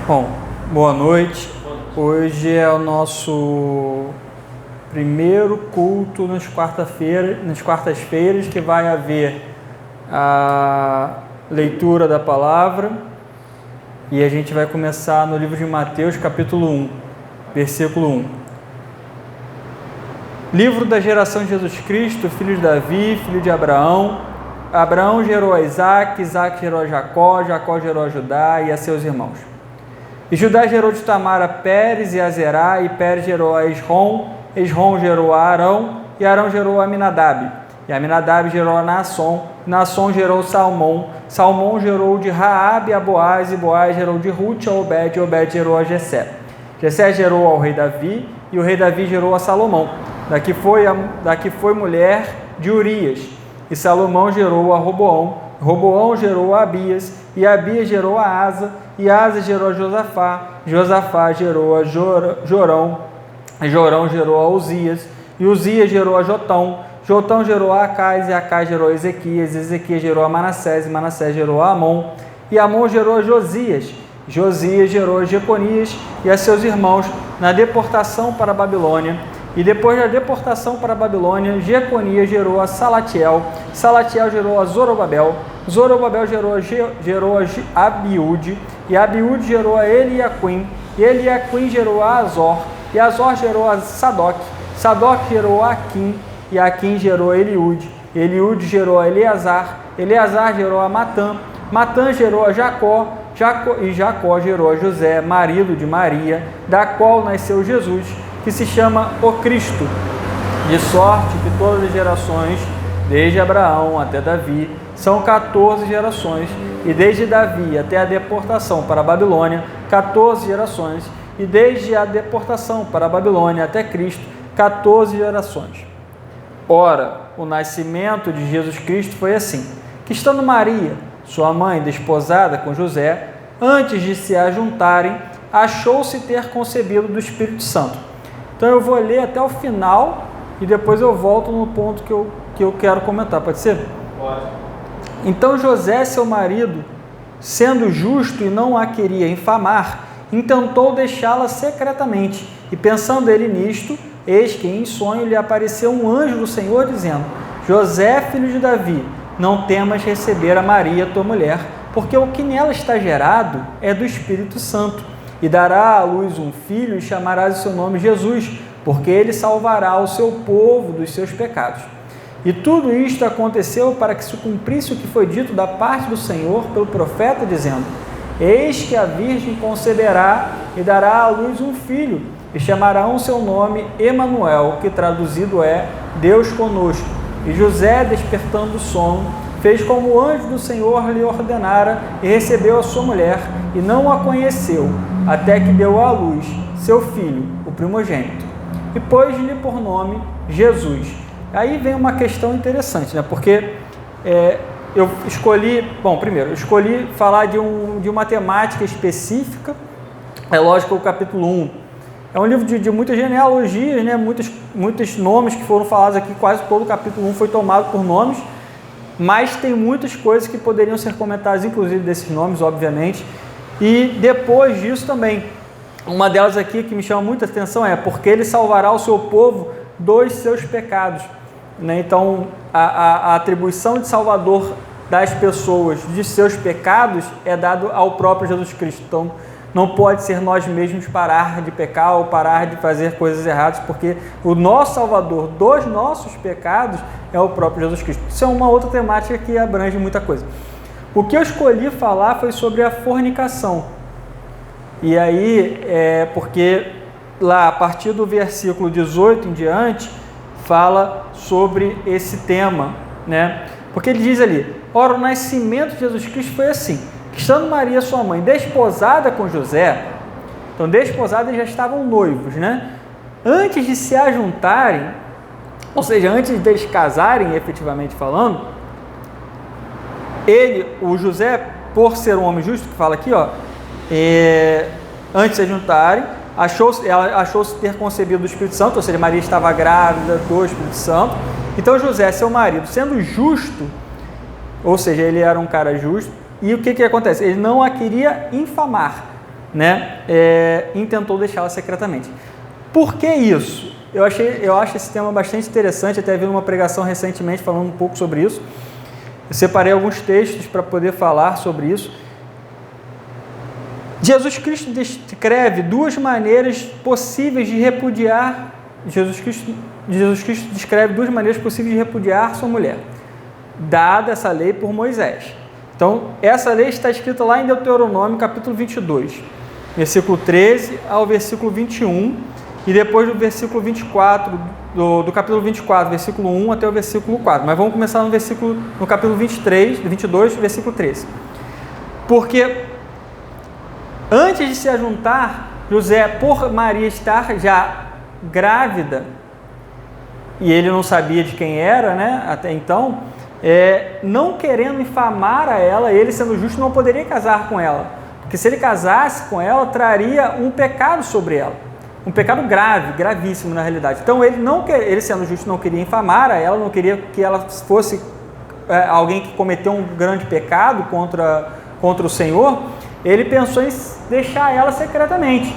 Bom, boa noite. Hoje é o nosso primeiro culto nas quartas-feiras, que vai haver a leitura da palavra, e a gente vai começar no livro de Mateus, capítulo 1, versículo 1. Livro da geração de Jesus Cristo, filho de Davi, filho de Abraão. Abraão gerou a Isaac, Isaac gerou a Jacó, Jacó gerou a Judá e a seus irmãos. E Judá gerou de Tamar a Pérez e a Zerá, e Pérez gerou a Esrom, Esrom gerou a Arão, e Arão gerou a Aminadab. E Aminadab gerou a Naasson, Naasson gerou Salmão, Salmão gerou de Raabe a Boaz, e Boaz gerou de Ruth a Obed, e Obed gerou a Jessé. Jessé gerou ao rei Davi, e o rei Davi gerou a Salomão. Daqui foi mulher de Urias, e Salomão gerou a Roboão, Roboão gerou a Abias, e Abias gerou a Asa, e Asa gerou a Josafá, Josafá gerou a Jorão, Jorão gerou a Uzias, e Uzias gerou a Jotão, Jotão gerou a Acais, e Acais gerou a Ezequias, Ezequias gerou a Manassés, e Manassés gerou a Amon, e Amon gerou a Josias, Josias gerou a Jeconias e a seus irmãos na deportação para a Babilônia. E depois da deportação para a Babilônia, Jeconias gerou a Salatiel, Salatiel gerou a Zorobabel, Zorobabel gerou a Abiúde, e Abiúde gerou a Eliaquim, e Eliaquim gerou a Azor, e Azor gerou a Sadoc, Sadoc gerou a Aquim, e Aquim gerou a Eliúde, Eliúde gerou a Eleazar, Eleazar gerou a Matã, Matã gerou a Jacó, e Jacó gerou a José, marido de Maria, da qual nasceu Jesus, que se chama o Cristo, de sorte que todas as gerações, desde Abraão até Davi, são 14 gerações, e desde Davi até a deportação para a Babilônia, 14 gerações, e desde a deportação para a Babilônia até Cristo, 14 gerações. Ora, o nascimento de Jesus Cristo foi assim, que estando Maria, sua mãe, desposada com José, antes de se ajuntarem, achou-se ter concebido do Espírito Santo. Então eu vou ler até o final e depois eu volto no ponto que eu quero comentar. Pode ser? Pode. Então José, seu marido, sendo justo e não a queria infamar, intentou deixá-la secretamente. E pensando ele nisto, eis que em sonho lhe apareceu um anjo do Senhor, dizendo: José, filho de Davi, não temas receber a Maria, tua mulher, porque o que nela está gerado é do Espírito Santo. E dará à luz um filho, e chamarás o seu nome Jesus, porque ele salvará o seu povo dos seus pecados. E tudo isto aconteceu para que se cumprisse o que foi dito da parte do Senhor pelo profeta, dizendo: Eis que a virgem conceberá e dará à luz um filho, e chamarão o seu nome Emanuel, que traduzido é Deus conosco. E José, despertando do sono, fez como o anjo do Senhor lhe ordenara, e recebeu a sua mulher, e não a conheceu, até que deu à luz seu filho, o primogênito, e pôs-lhe por nome Jesus. Aí vem uma questão interessante, né? Porque eu escolhi falar de uma temática específica. É lógico que o capítulo 1 é um livro de muitas genealogias, né? Muitos nomes que foram falados aqui, quase todo o capítulo 1 foi tomado por nomes, mas tem muitas coisas que poderiam ser comentadas, inclusive desses nomes, obviamente. E depois disso também, uma delas aqui que me chama muita atenção é porque ele salvará o seu povo dos seus pecados, né? Então, a atribuição de salvador das pessoas de seus pecados é dado ao próprio Jesus Cristo. Então, não pode ser nós mesmos parar de pecar ou parar de fazer coisas erradas, porque o nosso salvador dos nossos pecados é o próprio Jesus Cristo. Isso é uma outra temática que abrange muita coisa. O que eu escolhi falar foi sobre a fornicação. E aí, porque lá a partir do versículo 18 em diante, fala sobre esse tema, né? Porque ele diz ali: ora, o nascimento de Jesus Cristo foi assim, que estando Maria, sua mãe, desposada com José, então desposada, eles já estavam noivos, né? Antes de se ajuntarem, ou seja, antes deles casarem, efetivamente falando, o José, por ser um homem justo, que fala aqui, antes de se juntarem, ela achou-se ter concebido do Espírito Santo, ou seja, Maria estava grávida do Espírito Santo. Então José, seu marido, sendo justo, ou seja, ele era um cara justo, e o que acontece? Ele não a queria infamar. né, intentou deixá-la secretamente. Por que isso? Eu acho esse tema bastante interessante, até vi uma pregação recentemente falando um pouco sobre isso. Eu separei alguns textos para poder falar sobre isso. Jesus Cristo descreve duas maneiras possíveis de repudiar. Jesus Cristo descreve duas maneiras possíveis de repudiar sua mulher, dada essa lei por Moisés. Então, essa lei está escrita lá em Deuteronômio, capítulo 22, versículo 13 ao versículo 21, e depois do versículo 24, do capítulo 24, versículo 1 até o versículo 4. Mas vamos começar no capítulo 22, versículo 13. Porque antes de se ajuntar, José, por Maria estar já grávida, e ele não sabia de quem era, né, até então, não querendo infamar a ela, ele sendo justo não poderia casar com ela, porque se ele casasse com ela, traria um pecado sobre ela, um pecado grave, gravíssimo na realidade. Então ele sendo justo não queria infamar a ela, não queria que ela fosse alguém que cometeu um grande pecado contra o Senhor. Ele pensou em deixar ela secretamente.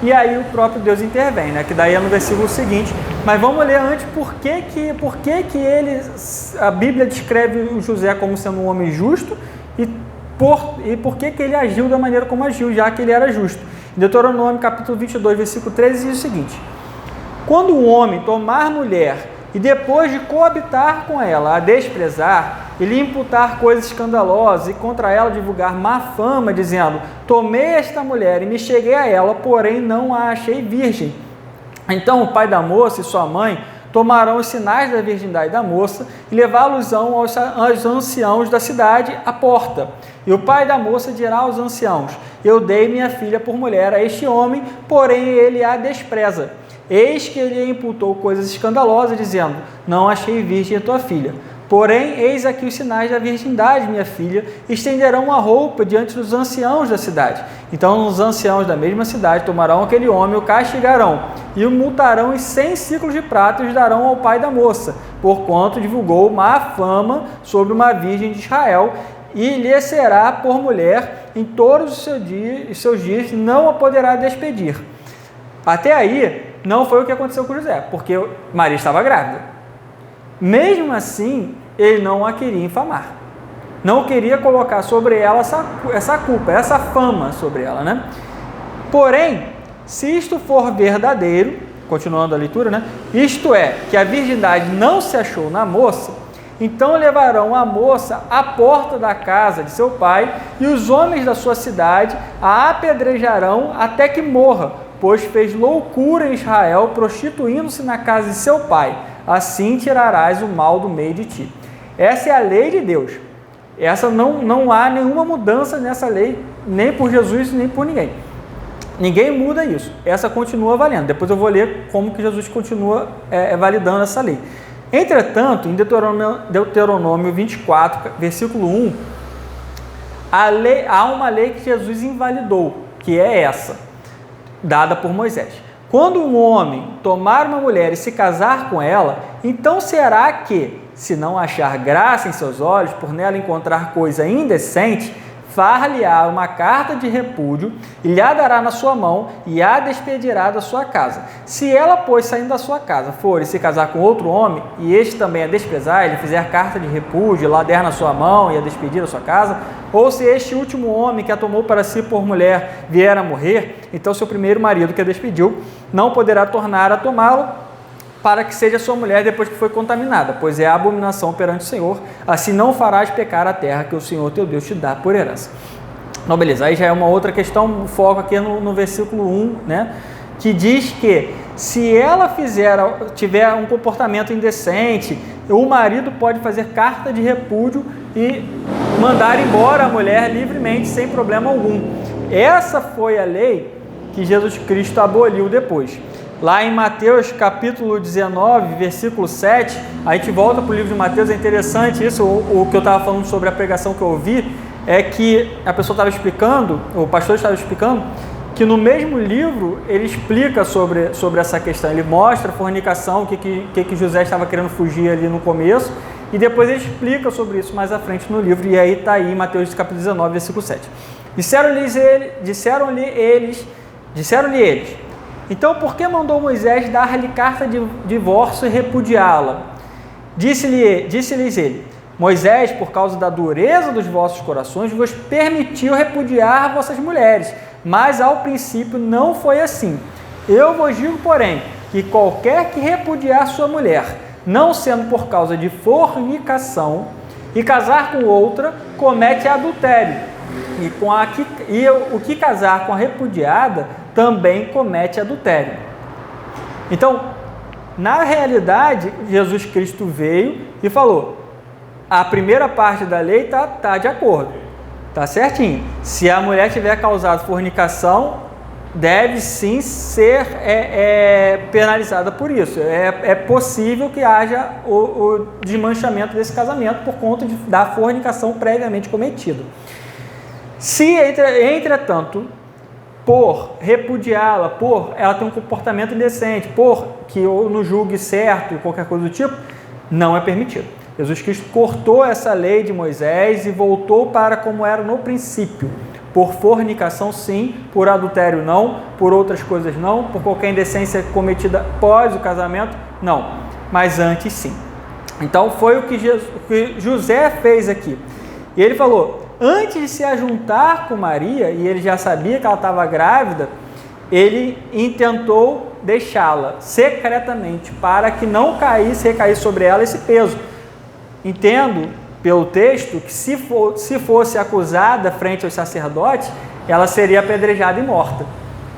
E aí o próprio Deus intervém, né? Que daí é no versículo seguinte. Mas vamos ler antes por que a Bíblia descreve o José como sendo um homem justo e por que ele agiu da maneira como agiu, já que ele era justo. Em Deuteronômio capítulo 22, versículo 13, diz o seguinte: quando um homem tomar mulher e depois de coabitar com ela, a desprezar, e lhe imputar coisas escandalosas e contra ela divulgar má fama, dizendo: tomei esta mulher e me cheguei a ela, porém não a achei virgem. Então o pai da moça e sua mãe tomarão os sinais da virgindade da moça e levá-los-ão aos anciãos da cidade à porta. E o pai da moça dirá aos anciãos: eu dei minha filha por mulher a este homem, porém ele a despreza. Eis que ele imputou coisas escandalosas, dizendo: não achei virgem a tua filha. Porém, eis aqui os sinais da virgindade, minha filha, estenderão uma roupa diante dos anciãos da cidade. Então os anciãos da mesma cidade tomarão aquele homem, o castigarão, e o multarão em 100 ciclos de prata e os darão ao pai da moça, porquanto divulgou má fama sobre uma virgem de Israel, e lhe será por mulher em todos os seus dias, não a poderá despedir. Até aí, não foi o que aconteceu com José, porque Maria estava grávida. Mesmo assim, ele não a queria infamar. Não queria colocar sobre ela essa culpa, essa fama sobre ela, né? Porém, se isto for verdadeiro, continuando a leitura, né? Isto é, que a virgindade não se achou na moça, então levarão a moça à porta da casa de seu pai e os homens da sua cidade a apedrejarão até que morra, pois fez loucura em Israel, prostituindo-se na casa de seu pai. Assim tirarás o mal do meio de ti. Essa é a lei de Deus. Essa não há nenhuma mudança nessa lei, nem por Jesus, nem por ninguém. Ninguém muda isso. Essa continua valendo. Depois eu vou ler como que Jesus continua validando essa lei. Entretanto, em Deuteronômio 24, versículo 1, há uma lei que Jesus invalidou, que é essa, dada por Moisés. Quando um homem tomar uma mulher e se casar com ela, então será que, se não achar graça em seus olhos, por nela encontrar coisa indecente, far-lhe-á uma carta de repúdio e lhe a dará na sua mão e a despedirá da sua casa. Se ela, pois, saindo da sua casa, for e se casar com outro homem, e este também a desprezar, e lhe fizer carta de repúdio, e lá der na sua mão e a despedir da sua casa, ou se este último homem que a tomou para si por mulher vier a morrer, então seu primeiro marido que a despediu não poderá tornar a tomá-lo para que seja sua mulher depois que foi contaminada, pois é a abominação perante o Senhor. Assim não farás pecar a terra que o Senhor teu Deus te dá por herança. Não, beleza, aí já é uma outra questão, foco aqui no versículo 1, né, que diz que se ela tiver um comportamento indecente, o marido pode fazer carta de repúdio e mandar embora a mulher livremente, sem problema algum. Essa foi a lei que Jesus Cristo aboliu depois. Lá em Mateus capítulo 19, versículo 7, a gente volta para o livro de Mateus, é interessante isso, o que eu estava falando sobre a pregação que eu ouvi, é que a pessoa estava explicando, o pastor estava explicando, que no mesmo livro ele explica sobre essa questão, ele mostra a fornicação, o que José estava querendo fugir ali no começo, e depois ele explica sobre isso mais à frente no livro, e aí está aí Mateus capítulo 19, versículo 7. Disseram-lhe eles, então por que mandou Moisés dar-lhe carta de divórcio e repudiá-la? Disse-lhes ele, Moisés, por causa da dureza dos vossos corações, vos permitiu repudiar vossas mulheres, mas ao princípio não foi assim. Eu vos digo, porém, que qualquer que repudiar sua mulher, não sendo por causa de fornicação, e casar com outra, comete adultério. E o que casar com a repudiada, também comete adultério. Então, na realidade, Jesus Cristo veio e falou, a primeira parte da lei está de acordo, está certinho. Se a mulher tiver causado fornicação, deve sim ser penalizada por isso. É possível que haja o desmanchamento desse casamento por conta da fornicação previamente cometida. Se, entretanto, por repudiá-la, por ela ter um comportamento indecente, por que eu não julgue certo, qualquer coisa do tipo, não é permitido. Jesus Cristo cortou essa lei de Moisés e voltou para como era no princípio. Por fornicação, sim. Por adultério, não. Por outras coisas, não. Por qualquer indecência cometida após o casamento, não. Mas antes, sim. Então, foi o que José fez aqui. E ele falou, antes de se ajuntar com Maria, e ele já sabia que ela estava grávida, ele intentou deixá-la secretamente, para que não recaísse sobre ela esse peso. Entendo, pelo texto, que se fosse acusada frente aos sacerdotes, ela seria apedrejada e morta,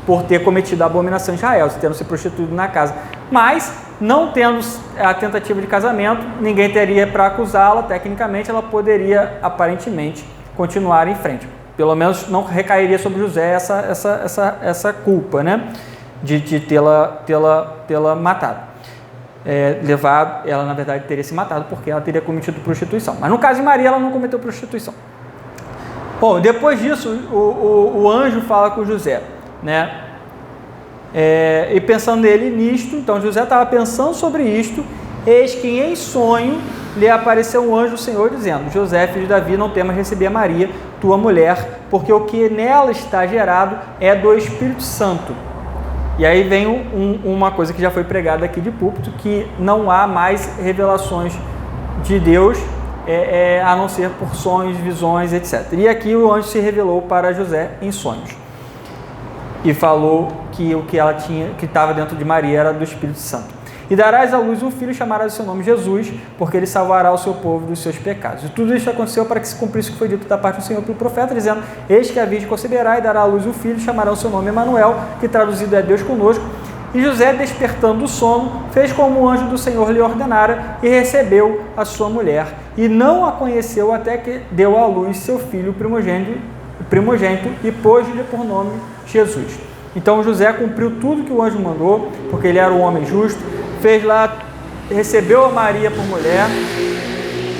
por ter cometido a abominação em Israel, tendo se prostituído na casa. Mas, não tendo a tentativa de casamento, ninguém teria para acusá-la, tecnicamente ela poderia, aparentemente, continuar em frente. Pelo menos não recairia sobre José essa culpa, né? De tê-la matado. Levado, ela na verdade teria se matado porque ela teria cometido prostituição. Mas no caso de Maria, ela não cometeu prostituição. Bom, depois disso, o anjo fala com José, né? E pensando nele nisto, então José estava pensando sobre isto, eis que em sonho lhe apareceu um anjo do Senhor dizendo, José, filho de Davi, não temas receber a Maria, tua mulher, porque o que nela está gerado é do Espírito Santo. E aí vem uma coisa que já foi pregada aqui de púlpito, que não há mais revelações de Deus, a não ser por sonhos, visões, etc. E aqui o anjo se revelou para José em sonhos. E falou que o que ela tinha, que estava dentro de Maria, era do Espírito Santo. E darás à luz um filho, chamarás o seu nome Jesus, porque ele salvará o seu povo dos seus pecados. E tudo isso aconteceu para que se cumprisse o que foi dito da parte do Senhor pelo profeta, dizendo, eis que a virgem conceberá e dará à luz um filho, chamará o seu nome Emanuel, que traduzido é Deus conosco. E José, despertando do sono, fez como o anjo do Senhor lhe ordenara, e recebeu a sua mulher, e não a conheceu até que deu à luz seu filho primogênito e pôs-lhe por nome Jesus. Então José cumpriu tudo que o anjo mandou, porque ele era um homem justo, fez lá, recebeu a Maria por mulher,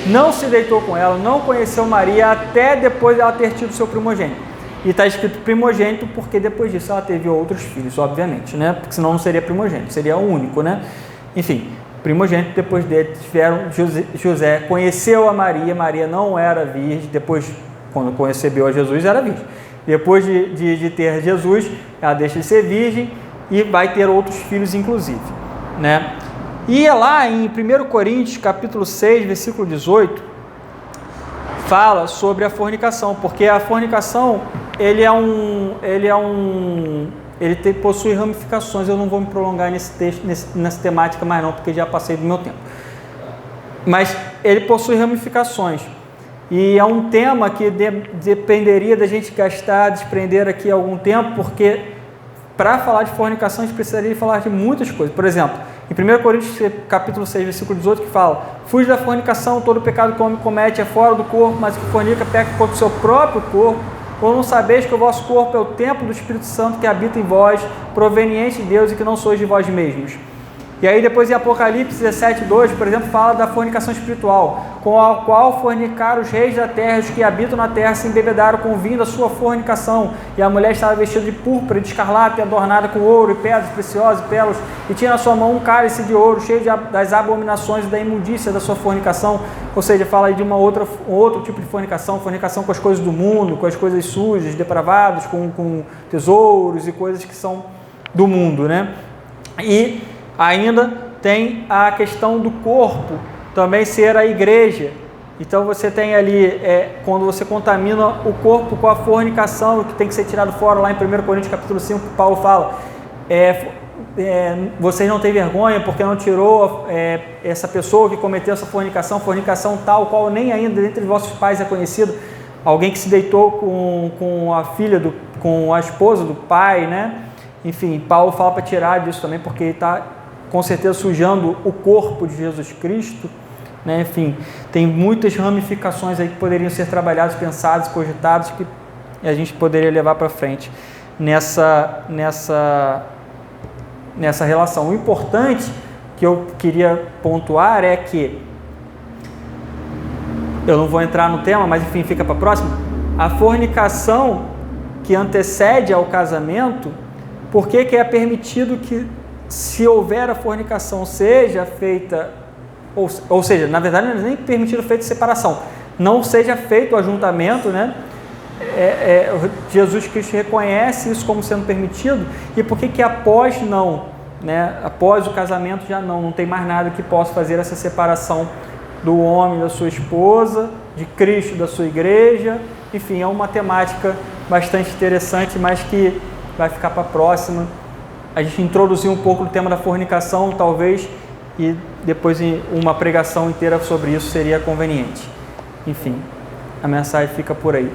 não se deitou com ela, não conheceu Maria até depois dela ter tido seu primogênito. E está escrito primogênito porque depois disso ela teve outros filhos, obviamente, né? Porque senão não seria primogênito, seria o único, né? Enfim, primogênito, depois dele tiveram José conheceu a Maria, Maria não era virgem, depois, quando concebeu a Jesus, era virgem. Depois de ter Jesus, ela deixa de ser virgem e vai ter outros filhos, inclusive, né? E lá em 1 Coríntios, capítulo 6, versículo 18, fala sobre a fornicação, porque a fornicação, possui ramificações. Eu não vou me prolongar nesse texto, nessa temática mais não, porque já passei do meu tempo. Mas ele possui ramificações. E é um tema que dependeria da gente desprender aqui algum tempo, porque para falar de fornicação a gente precisaria falar de muitas coisas. Por exemplo, em 1 Coríntios capítulo 6, versículo 18, que fala: fuge da fornicação, todo pecado que o homem comete é fora do corpo, mas o que fornica peca contra o seu próprio corpo. Ou não sabeis que o vosso corpo é o templo do Espírito Santo que habita em vós, proveniente de Deus, e que não sois de vós mesmos. E aí depois em Apocalipse 17, 2, por exemplo, fala da fornicação espiritual. com a qual fornicaram os reis da terra, os que habitam na terra se embebedaram com o vinho da sua fornicação. E a mulher estava vestida de púrpura, de escarlate, adornada com ouro e pedras preciosas e pérolas, e tinha na sua mão um cálice de ouro, cheio das abominações e da imundícia da sua fornicação. Ou seja, fala aí de um outro tipo de fornicação com as coisas do mundo, com as coisas sujas, depravadas, com tesouros e coisas que são do mundo, né? E ainda tem a questão do corpo, também ser a igreja. Então você tem ali, quando você contamina o corpo com a fornicação, que tem que ser tirado fora, lá em 1 Coríntios capítulo 5, Paulo fala, vocês não têm vergonha porque não tirou essa pessoa que cometeu essa fornicação tal qual nem ainda entre vossos pais é conhecido, alguém que se deitou com a filha, com a esposa do pai, né? Enfim, Paulo fala para tirar disso também, porque ele está com certeza sujando o corpo de Jesus Cristo, né? Enfim, tem muitas ramificações aí que poderiam ser trabalhadas, pensadas, cogitadas, que a gente poderia levar para frente nessa relação. O importante que eu queria pontuar é que, eu não vou entrar no tema, mas enfim, fica para a próxima, a fornicação que antecede ao casamento, por que é permitido que, se houver a fornicação, seja feita, ou seja, na verdade não é nem permitido feita separação, não seja feito o ajuntamento, né? Jesus Cristo reconhece isso como sendo permitido, e por que após não, né? Após o casamento já não tem mais nada que possa fazer essa separação do homem da sua esposa, de Cristo da sua igreja. Enfim, é uma temática bastante interessante, mas que vai ficar para a próxima. A gente introduziu um pouco o tema da fornicação, talvez, e depois uma pregação inteira sobre isso seria conveniente. Enfim, a mensagem fica por aí.